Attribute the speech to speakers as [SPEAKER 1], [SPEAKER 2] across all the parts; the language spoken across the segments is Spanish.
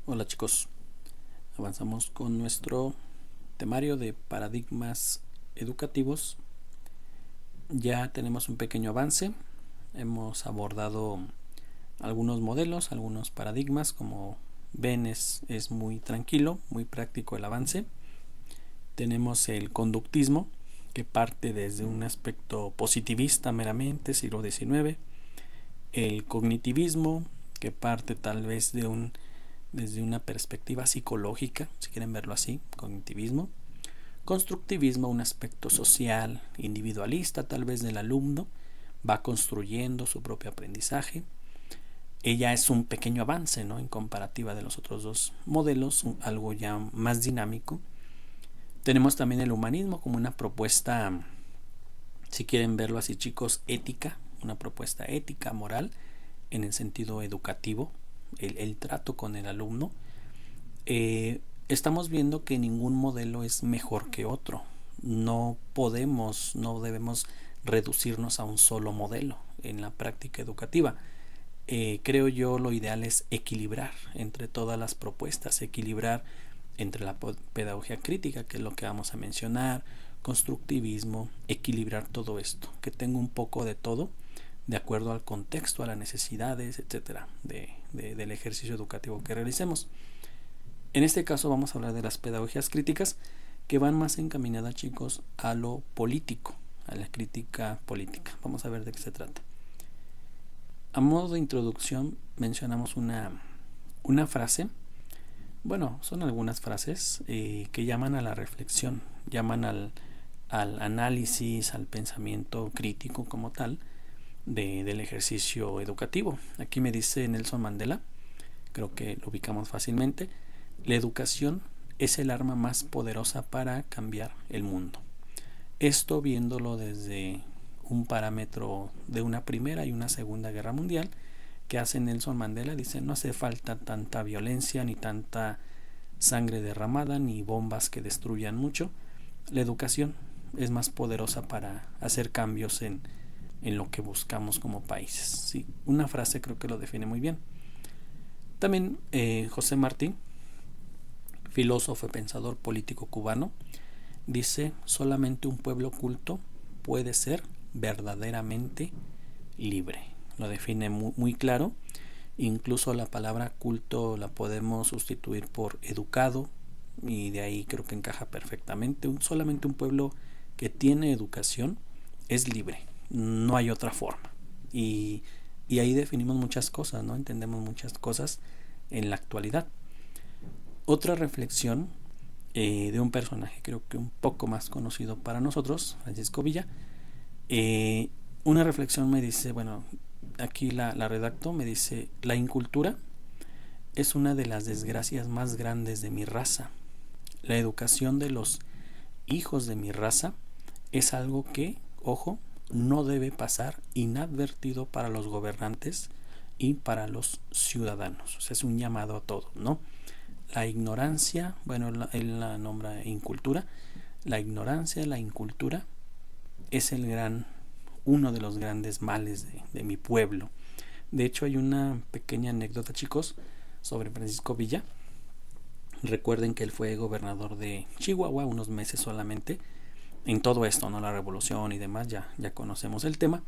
[SPEAKER 1] Hola chicos, avanzamos con nuestro temario de paradigmas educativos. Ya tenemos un pequeño avance, hemos abordado algunos modelos, algunos paradigmas. Como ven, es muy tranquilo, muy práctico el avance. Tenemos el conductismo, que parte desde un aspecto positivista meramente, siglo XIX. El cognitivismo, que parte tal vez desde una perspectiva psicológica, si quieren verlo así, cognitivismo. Constructivismo, un aspecto social, individualista tal vez del alumno, va construyendo su propio aprendizaje. Ella es un pequeño avance, ¿no?, en comparativa de los otros dos modelos, algo ya más dinámico. Tenemos también el humanismo como una propuesta, si quieren verlo así chicos, ética, una propuesta ética, moral, en el sentido educativo, el trato con el alumno. Estamos viendo que ningún modelo es mejor que otro. No debemos reducirnos a un solo modelo en la práctica educativa. Creo yo lo ideal es equilibrar entre todas las propuestas, equilibrar entre la pedagogía crítica, que es lo que vamos a mencionar, constructivismo, equilibrar todo esto, que tenga un poco de todo, de acuerdo al contexto, a las necesidades, etcétera, del ejercicio educativo que realicemos. En este caso vamos a hablar de las pedagogías críticas, que van más encaminadas, chicos, a lo político, a la crítica política. Vamos a ver de qué se trata. A modo de introducción mencionamos una frase. Bueno, son algunas frases que llaman a la reflexión, llaman al análisis, al pensamiento crítico como tal del ejercicio educativo. Aquí me dice Nelson Mandela, creo que lo ubicamos fácilmente: la educación es el arma más poderosa para cambiar el mundo. Esto viéndolo desde un parámetro de una primera y una segunda guerra mundial, que hace Nelson Mandela. Dice: no hace falta tanta violencia, ni tanta sangre derramada, ni bombas que destruyan mucho. La educación es más poderosa para hacer cambios en lo que buscamos como países. Sí, una frase creo que lo define muy bien. También José Martí, filósofo y pensador político cubano, dice: solamente un pueblo culto puede ser verdaderamente libre. Lo define muy claro. Incluso la palabra culto la podemos sustituir por educado, y de ahí creo que encaja perfectamente. Solamente un pueblo que tiene educación es libre, no hay otra forma. Y ahí definimos muchas cosas, ¿no? Entendemos muchas cosas en la actualidad. Otra reflexión de un personaje creo que un poco más conocido para nosotros, Francisco Villa. Una reflexión me dice, bueno, aquí la redacto, me dice: la incultura es una de las desgracias más grandes de mi raza. La educación de los hijos de mi raza es algo que, ojo, no debe pasar inadvertido para los gobernantes y para los ciudadanos. O sea, es un llamado a todo, ¿no? La ignorancia, bueno, él la nombra incultura. La ignorancia, la incultura es uno de los grandes males de mi pueblo. De hecho, hay una pequeña anécdota, chicos, sobre Francisco Villa. Recuerden que él fue gobernador de Chihuahua unos meses solamente. En todo esto, ¿no?, la revolución y demás, ya conocemos el tema.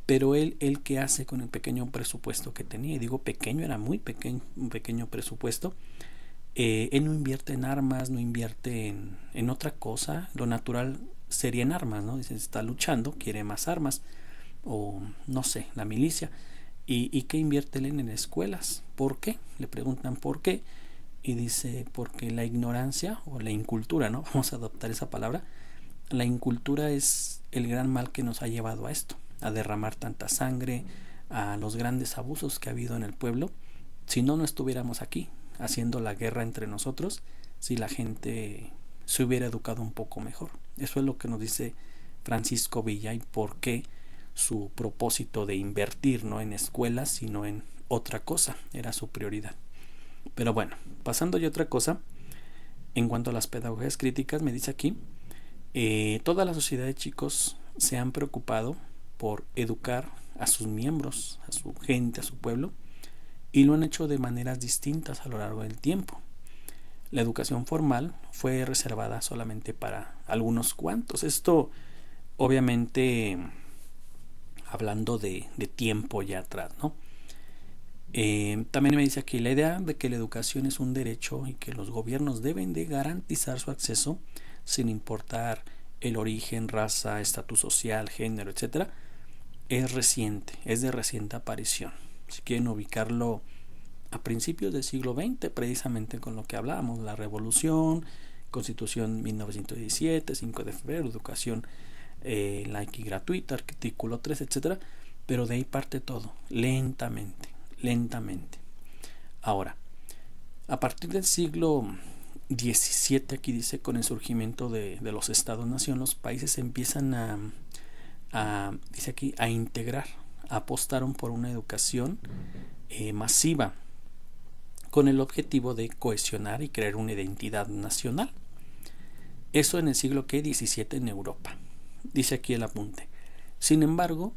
[SPEAKER 1] Pero él ¿qué hace con el pequeño presupuesto que tenía? Y digo pequeño, era muy pequeño, un pequeño presupuesto. Él no invierte en armas, no invierte en otra cosa. Lo natural sería en armas, ¿no? Dice: está luchando, quiere más armas, o no sé, la milicia. ¿Y qué invierte él en escuelas? ¿Por qué? Le preguntan por qué, y dice: porque la ignorancia o la incultura, ¿no? Vamos a adoptar esa palabra. La incultura es el gran mal que nos ha llevado a esto, a derramar tanta sangre, a los grandes abusos que ha habido en el pueblo. Si no estuviéramos aquí haciendo la guerra entre nosotros, si la gente se hubiera educado un poco mejor. Eso es lo que nos dice Francisco Villa, y por qué su propósito de invertir no en escuelas, sino en otra cosa, era su prioridad. Pero bueno, pasando ya a otra cosa, en cuanto a las pedagogías críticas, me dice aquí: toda la sociedad de chicos se han preocupado por educar a sus miembros, a su gente, a su pueblo, y lo han hecho de maneras distintas a lo largo del tiempo. La educación formal fue reservada solamente para algunos cuantos. Esto obviamente hablando de tiempo ya atrás, ¿no? También me dice aquí la idea de que la educación es un derecho y que los gobiernos deben de garantizar su acceso sin importar el origen, raza, estatus social, género, etcétera, es reciente, es de reciente aparición. Si quieren ubicarlo a principios del siglo XX, precisamente con lo que hablábamos, la revolución, Constitución 1917, 5 de febrero, educación laica y gratuita, artículo 3, etcétera, pero de ahí parte todo, lentamente. Ahora, a partir del siglo XVII, aquí dice, con el surgimiento de los estados-nación, los países empiezan dice aquí, a integrar, apostaron por una educación masiva, con el objetivo de cohesionar y crear una identidad nacional. Eso en el siglo XVII en Europa. Dice aquí el apunte. Sin embargo,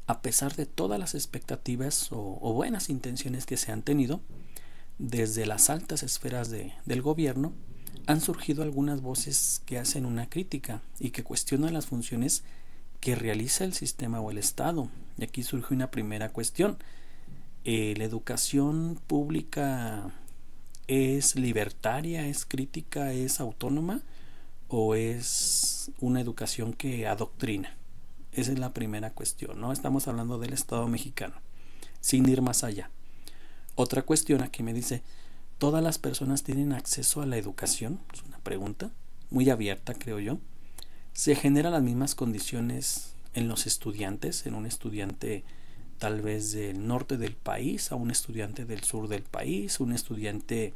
[SPEAKER 1] a pesar de todas las expectativas o buenas intenciones que se han tenido, desde las altas esferas del gobierno, han surgido algunas voces que hacen una crítica y que cuestionan las funciones que realiza el sistema o el Estado. Y aquí surge una primera cuestión. ¿La educación pública es libertaria, es crítica, es autónoma o es una educación que adoctrina? Esa es la primera cuestión, ¿no? Estamos hablando del Estado mexicano, sin ir más allá. Otra cuestión aquí me dice, ¿todas las personas tienen acceso a la educación? Es una pregunta muy abierta, creo yo. ¿Se generan las mismas condiciones en los estudiantes, en un estudiante tal vez del norte del país a un estudiante del sur del país, un estudiante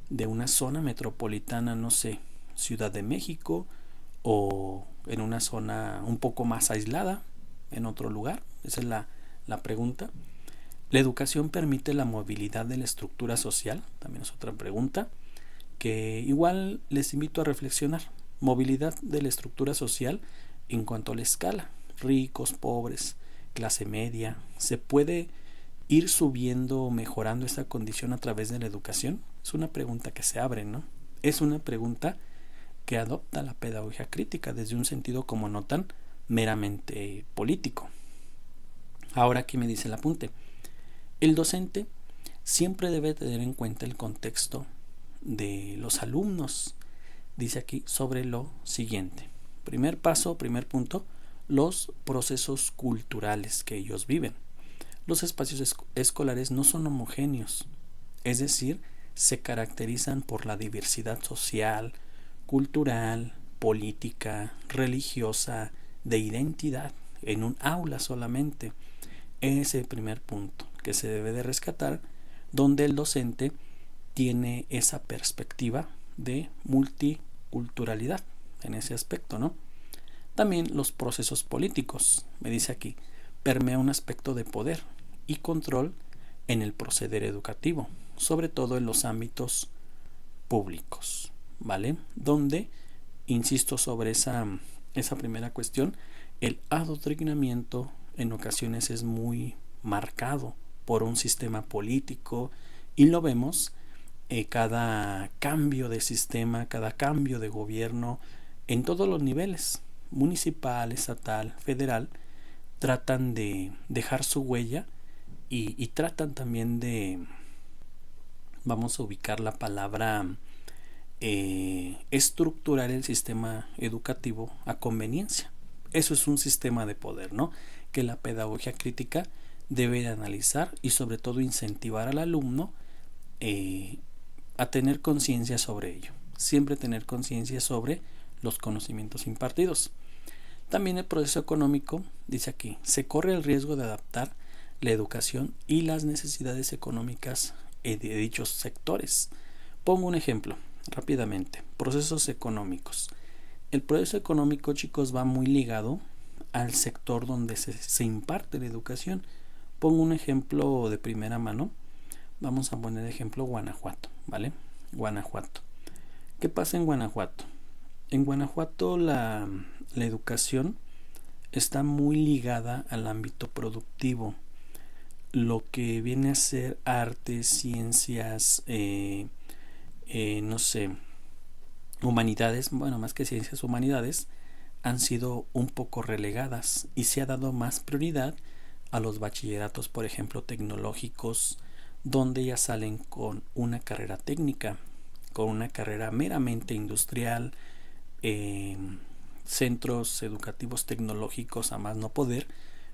[SPEAKER 1] de una zona metropolitana, no sé, Ciudad de México, o en una zona un poco más aislada, en otro lugar? Esa es la pregunta. ¿La educación permite la movilidad de la estructura social? También es otra pregunta que igual les invito a reflexionar. Movilidad de la estructura social en cuanto a la escala, ricos, pobres, clase media. ¿Se puede ir subiendo o mejorando esa condición a través de la educación? Es una pregunta que se abre, ¿no? Es una pregunta que adopta la pedagogía crítica desde un sentido, como notan, meramente político. Ahora aquí me dice el apunte. El docente siempre debe tener en cuenta el contexto de los alumnos. Dice aquí sobre lo siguiente. Primer paso, primer punto, los procesos culturales que ellos viven. Los espacios escolares no son homogéneos, es decir, se caracterizan por la diversidad social, cultural, política, religiosa, de identidad, en un aula solamente. Ese es el primer punto que se debe de rescatar, donde el docente tiene esa perspectiva de multiculturalidad en ese aspecto, ¿no? También los procesos políticos, me dice aquí, permea un aspecto de poder y control en el proceder educativo, sobre todo en los ámbitos públicos, ¿vale? Donde, insisto sobre esa primera cuestión, el adoctrinamiento en ocasiones es muy marcado por un sistema político y lo vemos cada cambio de sistema, cada cambio de gobierno en todos los niveles, municipal, estatal, federal, tratan de dejar su huella y tratan también de, vamos a ubicar la palabra, estructurar el sistema educativo a conveniencia. Eso es un sistema de poder, ¿no? Que la pedagogía crítica debe de analizar y sobre todo incentivar al alumno a tener conciencia sobre ello. Siempre tener conciencia sobre los conocimientos impartidos. También el proceso económico, dice aquí, se corre el riesgo de adaptar la educación y las necesidades económicas de dichos sectores. Pongo un ejemplo rápidamente. Procesos económicos. El proceso económico, chicos, va muy ligado al sector donde se imparte la educación. Pongo un ejemplo de primera mano. Vamos a poner ejemplo Guanajuato, ¿vale? Guanajuato. ¿Qué pasa en Guanajuato? En Guanajuato la educación está muy ligada al ámbito productivo. lo que viene a ser arte, ciencias, no sé, humanidades, bueno, más que ciencias, humanidades, han sido un poco relegadas y se ha dado más prioridad a los bachilleratos, por ejemplo, tecnológicos, donde ya salen con una carrera técnica, con una carrera meramente industrial, eh, centros educativos tecnológicos a más no poder.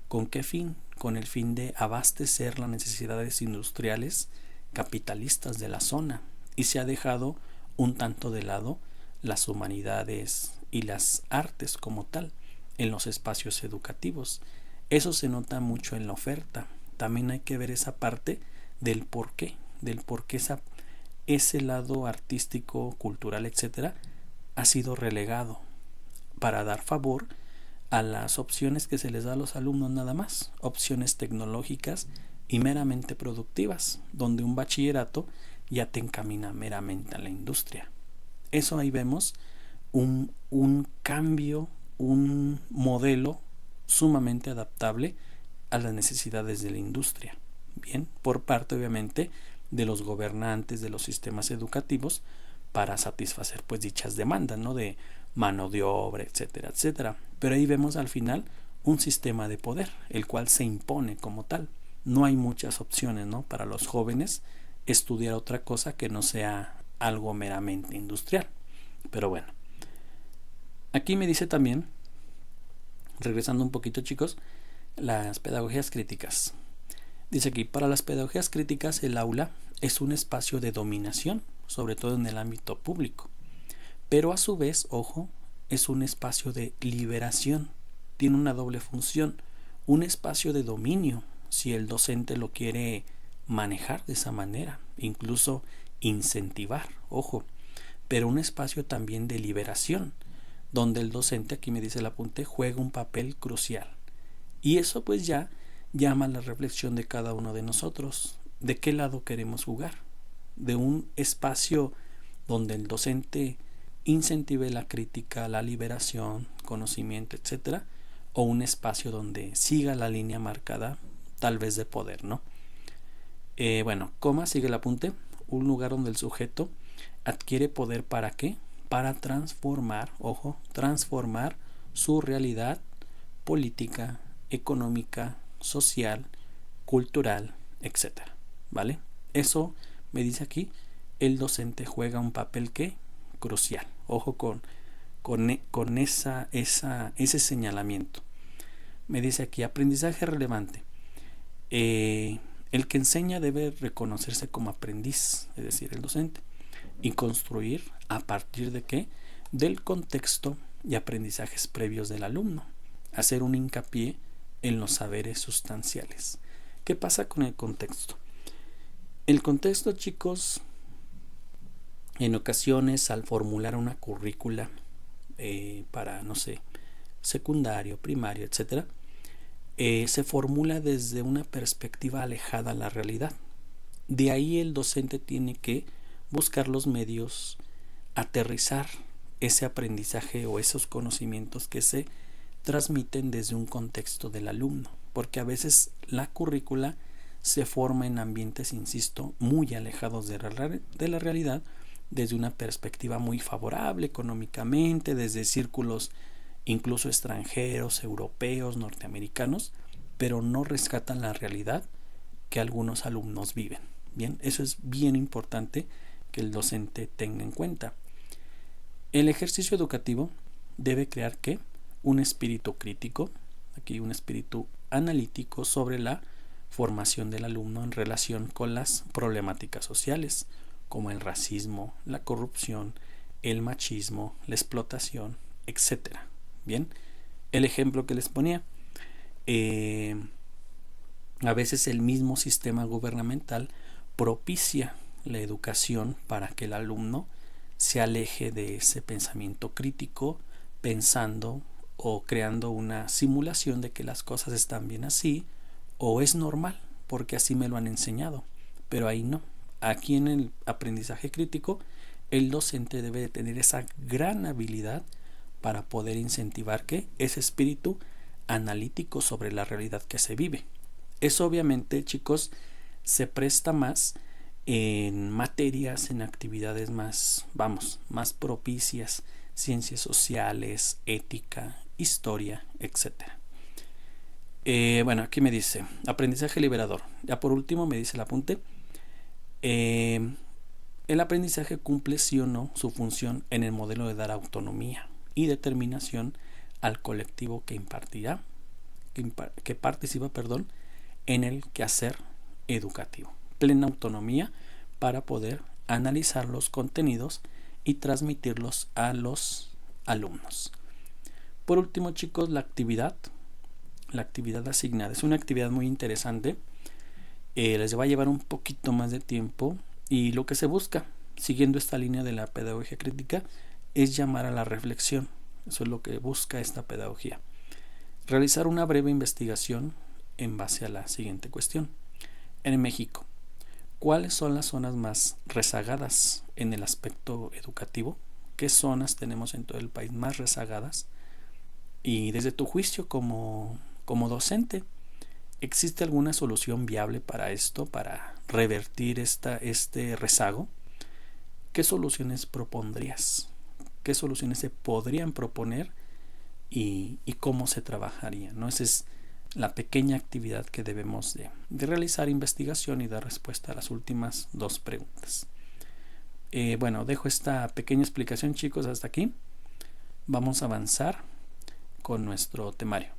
[SPEAKER 1] ¿Con qué fin? Con el fin de abastecer las necesidades industriales capitalistas de la zona, y se ha dejado un tanto de lado las humanidades y las artes como tal en los espacios educativos. Eso se nota mucho en la oferta. También hay que ver esa parte del por qué ese lado artístico, cultural, etcétera, ha sido relegado para dar favor a las opciones que se les da a los alumnos nada más, opciones tecnológicas y meramente productivas, donde un bachillerato ya te encamina meramente a la industria. Eso ahí vemos un cambio, un modelo sumamente adaptable a las necesidades de la industria. Bien, por parte obviamente de los gobernantes de los sistemas educativos para satisfacer pues dichas demandas, ¿no? De mano de obra, etcétera, etcétera. Pero ahí vemos al final un sistema de poder, el cual se impone como tal. No hay muchas opciones, ¿no? Para los jóvenes estudiar otra cosa que no sea algo meramente industrial. Pero bueno, aquí me dice también, regresando un poquito, chicos, las pedagogías críticas. Dice aquí, para las pedagogías críticas el aula es un espacio de dominación, sobre todo en el ámbito público, pero a su vez, ojo, es un espacio de liberación. Tiene una doble función, un espacio de dominio, si el docente lo quiere manejar de esa manera, incluso incentivar, ojo, pero un espacio también de liberación, donde el docente, aquí me dice el apunte, juega un papel crucial. Y eso pues ya llama a la reflexión de cada uno de nosotros. ¿De qué lado queremos jugar? ¿De un espacio donde el docente incentive la crítica, la liberación, conocimiento, etcétera, o un espacio donde siga la línea marcada, tal vez de poder, ¿no? Bueno, coma, sigue el apunte, un lugar donde el sujeto adquiere poder, ¿para qué? Para transformar, ojo, transformar su realidad política, económica, social, cultural, etcétera, ¿vale? Eso me dice aquí, el docente juega un papel que crucial. Ojo con ese señalamiento. Me dice aquí, aprendizaje relevante. El que enseña debe reconocerse como aprendiz, es decir, el docente, y construir a partir de qué? Del contexto y aprendizajes previos del alumno. Hacer un hincapié en los saberes sustanciales. ¿Qué pasa con el contexto? El contexto, chicos, en ocasiones al formular una currícula para, no sé, secundario, primario, etcétera, se formula desde una perspectiva alejada a la realidad. De ahí el docente tiene que buscar los medios, aterrizar ese aprendizaje o esos conocimientos que se transmiten desde un contexto del alumno, porque a veces la currícula se forma en ambientes, insisto, muy alejados de la realidad, desde una perspectiva muy favorable económicamente, desde círculos incluso extranjeros, europeos, norteamericanos, pero no rescatan la realidad que algunos alumnos viven. Bien, eso es bien importante que el docente tenga en cuenta. El ejercicio educativo debe crear ¿qué? Un espíritu crítico, aquí un espíritu analítico sobre la formación del alumno en relación con las problemáticas sociales, como el racismo, la corrupción, el machismo, la explotación, etcétera. Bien, el ejemplo que les ponía, a veces el mismo sistema gubernamental propicia la educación para que el alumno se aleje de ese pensamiento crítico, pensando o creando una simulación de que las cosas están bien así, o es normal porque así me lo han enseñado, pero ahí no. Aquí en el aprendizaje crítico el docente debe de tener esa gran habilidad para poder incentivar que ese espíritu analítico sobre la realidad que se vive. Eso obviamente, chicos, se presta más en materias, en actividades más, vamos, más propicias, ciencias sociales, ética, historia, etcétera. Bueno, aquí me dice, aprendizaje liberador. Ya por último me dice el apunte. Eh, el aprendizaje cumple sí o no su función en el modelo de dar autonomía y determinación al colectivo que impartirá, que participa, perdón, en el quehacer educativo. Plena autonomía para poder analizar los contenidos y transmitirlos a los alumnos. Por último, chicos, la actividad asignada. Es una actividad muy interesante. Les va a llevar un poquito más de tiempo y lo que se busca, siguiendo esta línea de la pedagogía crítica, es llamar a la reflexión. Eso es lo que busca esta pedagogía. Realizar una breve investigación en base a la siguiente cuestión. En México, ¿cuáles son las zonas más rezagadas en el aspecto educativo? ¿Qué zonas tenemos en todo el país más rezagadas? Y desde tu juicio como docente, ¿existe alguna solución viable para esto, para revertir este rezago? ¿Qué soluciones propondrías? ¿Qué soluciones se podrían proponer y cómo se trabajaría, ¿no? Esa es la pequeña actividad que debemos de realizar, investigación y dar respuesta a las últimas dos preguntas. Bueno, dejo esta pequeña explicación, chicos, hasta aquí. Vamos a avanzar con nuestro temario.